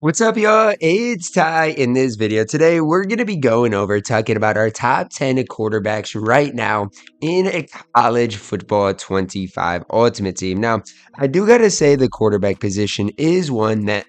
What's up, y'all? It's Ty. In this video today, we're going to be going over talking about our top 10 quarterbacks right now in a college football 25 Ultimate Team. Now, I do got to say the quarterback position is one that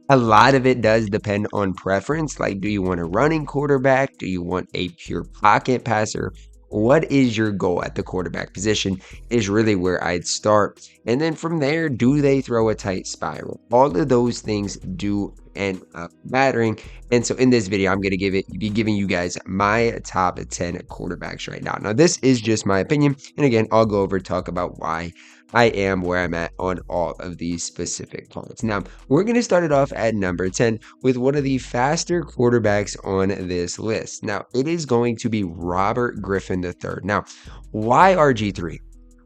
a lot of it does depend on preference. Like, do you want a running quarterback? Do you want a pure pocket passer? What is your goal at the quarterback position is really where I'd start. And then from there, do they throw a tight spiral? All of those things do end up mattering. And so in this video, I'm going to be giving you guys my top 10 quarterbacks right now. Now, this is just my opinion. And again, I'll go over talk about why I am where I'm at on all of these specific points. Now, we're going to start it off at number 10 with one of the faster quarterbacks on this list. Now, it is going to be Robert Griffin III. Now, why RG3?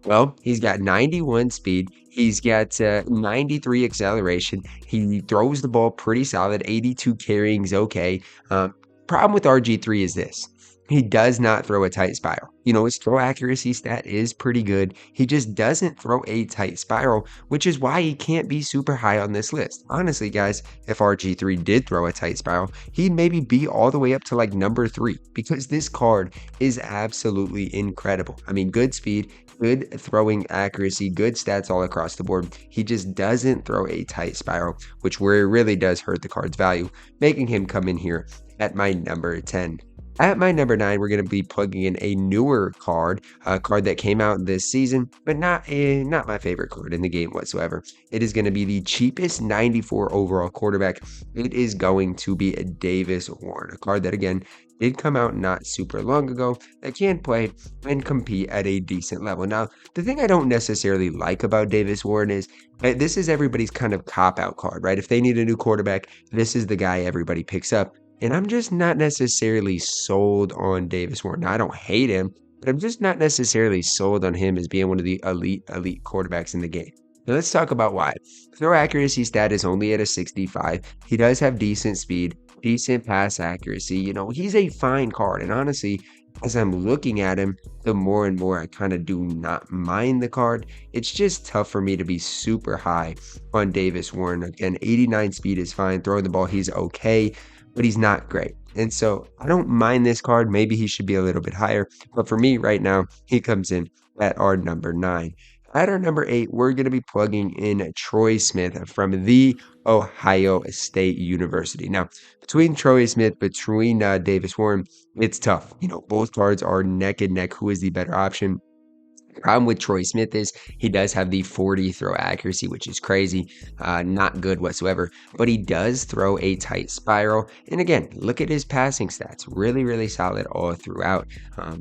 Well, he's got 91 speed. He's got 93 acceleration. He throws the ball pretty solid. 82 carrying's okay. Problem with RG3 is this. He does not throw a tight spiral. You know, his throw accuracy stat is pretty good. He just doesn't throw a tight spiral, which is why he can't be super high on this list. Honestly, guys, if RG3 did throw a tight spiral, he'd maybe be all the way up to like number 3 because this card is absolutely incredible. I mean, good speed, good throwing accuracy, good stats all across the board. He just doesn't throw a tight spiral, which where it really does hurt the card's value, making him come in here at my number 10. At my number 9, we're going to be plugging in a newer card, a card that came out this season, but not my favorite card in the game whatsoever. It is going to be the cheapest 94 overall quarterback. It is going to be a Davis Warren, a card that, again, did come out not super long ago that can play and compete at a decent level. Now, the thing I don't necessarily like about Davis Warren is this is everybody's kind of cop-out card, right? If they need a new quarterback, this is the guy everybody picks up. And I'm just not necessarily sold on Davis Warren. Now, I don't hate him, but I'm just not necessarily sold on him as being one of the elite quarterbacks in the game. Now, let's talk about why. Throw accuracy stat is only at a 65. He does have decent speed, decent pass accuracy. You know, he's a fine card. And honestly, as I'm looking at him, the more and more I kind of do not mind the card. It's just tough for me to be super high on Davis Warren. Again, 89 speed is fine. Throwing the ball, he's okay, but he's not great. And so I don't mind this card. Maybe he should be a little bit higher. But for me right now, he comes in at our number 9. At our number 8, we're going to be plugging in Troy Smith from the Ohio State University. Now, between Troy Smith, between Davis Warren, it's tough. You know, both cards are neck and neck. Who is the better option? Problem with Troy Smith is he does have the 40 throw accuracy, which is crazy, not good whatsoever, but he does throw a tight spiral. And again, look at his passing stats, really, really solid all throughout.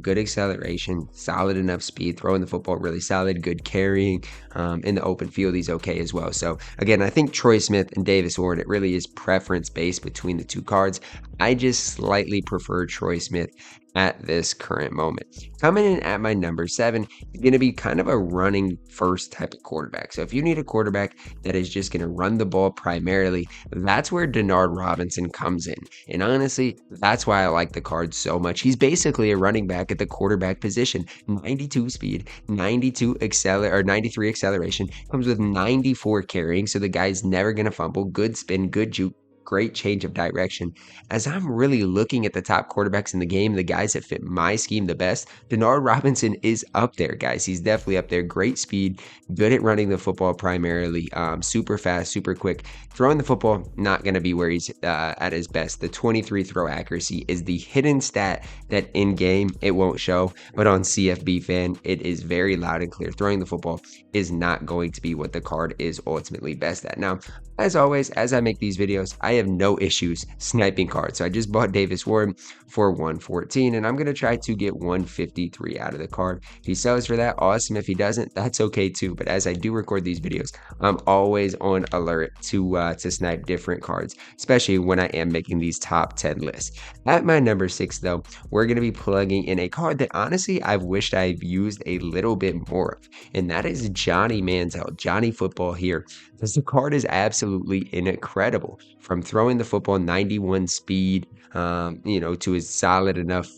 Good acceleration, solid enough speed, throwing the football really solid, good carrying. In the open field, he's okay as well. So again, I think Troy Smith and Davis Warren, it really is preference based between the two cards. I just slightly prefer Troy Smith at this current moment. Coming in at my number 7 is going to be kind of a running first type of quarterback. So if you need a quarterback that is just going to run the ball primarily, that's where Derrick Robinson comes in. And honestly, that's why I like the card so much. He's basically a running back at the quarterback position. 92 speed, 93 acceleration, comes with 94 carrying, so the guy's never going to fumble, good spin, good juke, great change of direction. As I'm really looking at the top quarterbacks in the game, the guys that fit my scheme the best, Derrick Robinson is up there, guys. He's definitely up there. Great speed, good at running the football primarily, super fast, super quick. Throwing the football, not going to be where he's at his best. The 23 throw accuracy is the hidden stat that in game it won't show, but on CFB fan, it is very loud and clear. Throwing the football is not going to be what the card is ultimately best at. Now, as always, as I make these videos, I have no issues sniping cards. So I just bought Davis Warren for 114, and I'm going to try to get 153 out of the card. If he sells for that, awesome. If he doesn't, that's okay too. But as I do record these videos, I'm always on alert to snipe different cards, especially when I am making these top 10 lists. At my number 6, though, we're going to be plugging in a card that honestly I've wished I've used a little bit more of, and that is Johnny Manziel, Johnny Football here. Because the card is absolutely incredible. From throwing the football, 91 speed, to his solid enough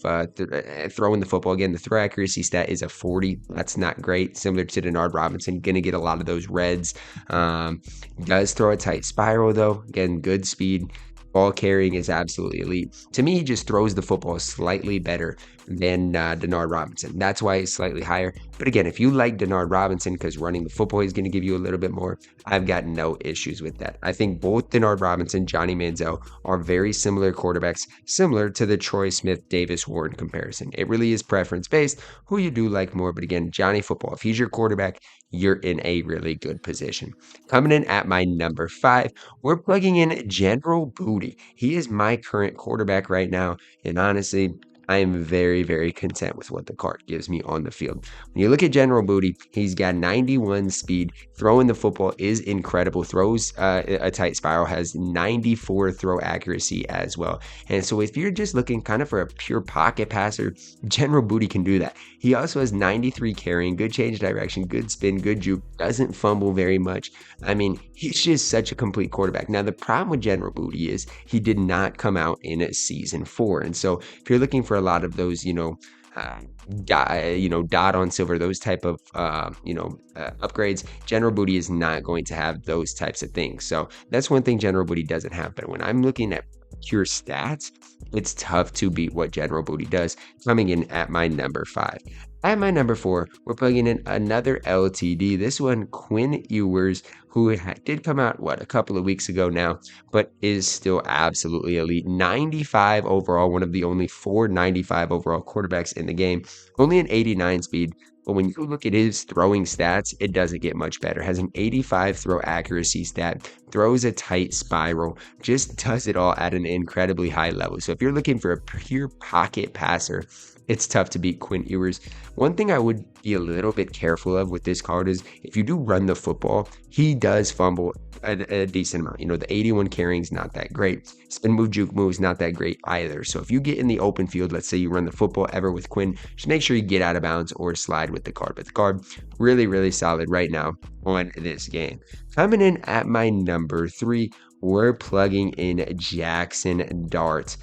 throwing the football. Again, the throw accuracy stat is a 40. That's not great. Similar to Denard Robinson, going to get a lot of those reds. Does throw a tight spiral, though. Again, good speed. Ball carrying is absolutely elite. To me, he just throws the football slightly better than Denard Robinson. That's why he's slightly higher. But again, if you like Denard Robinson because running the football is going to give you a little bit more, I've got no issues with that. I think both Denard Robinson, Johnny Manziel are very similar quarterbacks, similar to the Troy Smith, Davis Warren comparison. It really is preference based, who you do like more. But again, Johnny football, if he's your quarterback, you're in a really good position. Coming in at my number 5, we're plugging in General Booty. He is my current quarterback right now, and honestly, I am very, very content with what the card gives me on the field. When you look at General Booty, he's got 91 speed. Throwing the football is incredible. Throws a tight spiral, has 94 throw accuracy as well. And so if you're just looking kind of for a pure pocket passer, General Booty can do that. He also has 93 carrying, good change direction, good spin, good juke, doesn't fumble very much. I mean, he's just such a complete quarterback. Now, the problem with General Booty is he did not come out in season 4. And so if you're looking for a lot of those, dot on silver, those type of, upgrades, General Booty is not going to have those types of things. So that's one thing General Booty doesn't have. But when I'm looking at pure stats, it's tough to beat what General Booty does. Coming in at my number 5. At my number 4, we're plugging in another LTD. This one, Quinn Ewers, who did come out, a couple of weeks ago now, but is still absolutely elite. 95 overall, one of the only 4 95 overall quarterbacks in the game. Only an 89 speed. But when you look at his throwing stats, it doesn't get much better. Has an 85 throw accuracy stat, throws a tight spiral, just does it all at an incredibly high level. So if you're looking for a pure pocket passer, it's tough to beat Quinn Ewers. One thing I would be a little bit careful of with this card is if you do run the football, he does fumble a decent amount. The 81 carrying is not that great. Spin move, juke move is not that great either. So if you get in the open field, let's say you run the football ever with Quinn, just make sure you get out of bounds or slide with the card. But the card really, really solid right now on this game. Coming in at my number 3, we're plugging in Jackson Dart,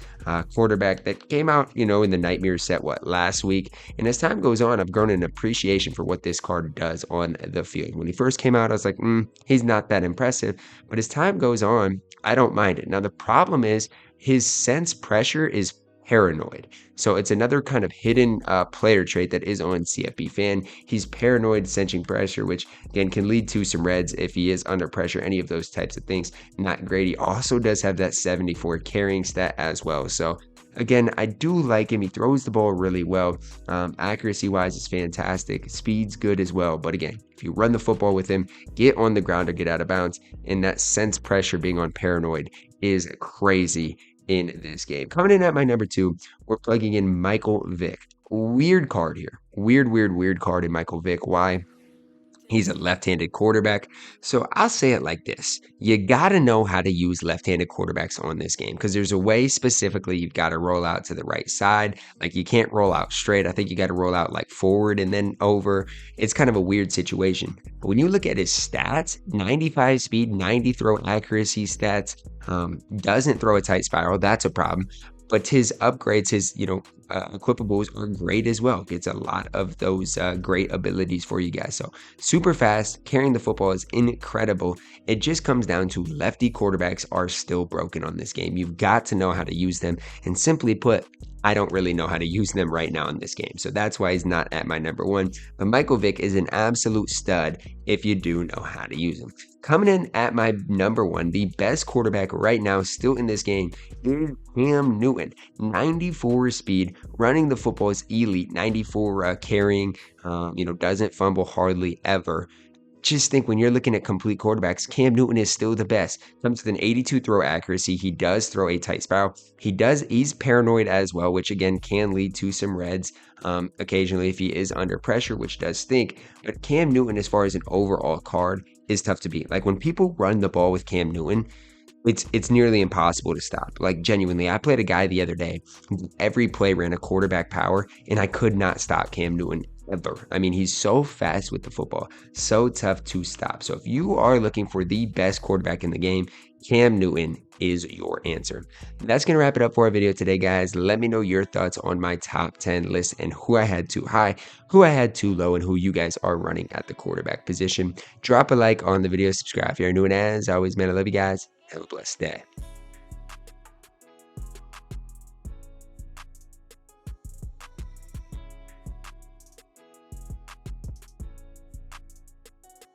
quarterback that came out, in the Nightmare set, last week. And as time goes on, I've grown an appreciation for what this card does on the field. When he first came out, I was like, he's not that impressive. But as time goes on, I don't mind it. Now, the problem is his sense pressure is paranoid. So it's another kind of hidden player trait that is on CFB fan. He's paranoid, sensing pressure, which again can lead to some reds if he is under pressure, any of those types of things. Not great. He also does have that 74 carrying stat as well. So again, I do like him. He throws the ball really well. Accuracy wise is fantastic. Speed's good as well. But again, if you run the football with him, get on the ground or get out of bounds, and that sense pressure being on paranoid is crazy in this game. Coming in at my number 2, we're plugging in Michael Vick. Weird card here. Weird card in Michael Vick. Why? He's a left-handed quarterback. So I'll say it like this. You got to know how to use left-handed quarterbacks on this game because there's a way specifically you've got to roll out to the right side. Like you can't roll out straight. I think you got to roll out like forward and then over. It's kind of a weird situation. But when you look at his stats, 95 speed, 90 throw accuracy stats, doesn't throw a tight spiral. That's a problem. But his upgrades, his, equipables are great as well. Gets a lot of those great abilities for you guys. So super fast, carrying the football is incredible. It just comes down to lefty quarterbacks are still broken on this game. You've got to know how to use them. And simply put, I don't really know how to use them right now in this game. So that's why he's not at my number 1. But Michael Vick is an absolute stud if you do know how to use him. Coming in at my number 1, the best quarterback right now still in this game is Cam Newton. 94 speed, running the football is elite. 94 carrying, doesn't fumble hardly ever. Just think when you're looking at complete quarterbacks, Cam Newton is still the best. Comes with an 82 throw accuracy. He does throw a tight spiral. He's paranoid as well, which again can lead to some reds occasionally if he is under pressure, which does stink. But Cam Newton, as far as an overall card, is tough to beat. Like when people run the ball with Cam Newton, it's nearly impossible to stop. Like genuinely, I played a guy the other day. Every play ran a quarterback power, and I could not stop Cam Newton ever. I mean, he's so fast with the football, so tough to stop. So if you are looking for the best quarterback in the game, Cam Newton is your answer. That's going to wrap it up for our video today, guys. Let me know your thoughts on my top 10 list and who I had too high, who I had too low, and who you guys are running at the quarterback position. Drop a like on the video, subscribe if you're new, and as always, man, I love you guys. Have a blessed day.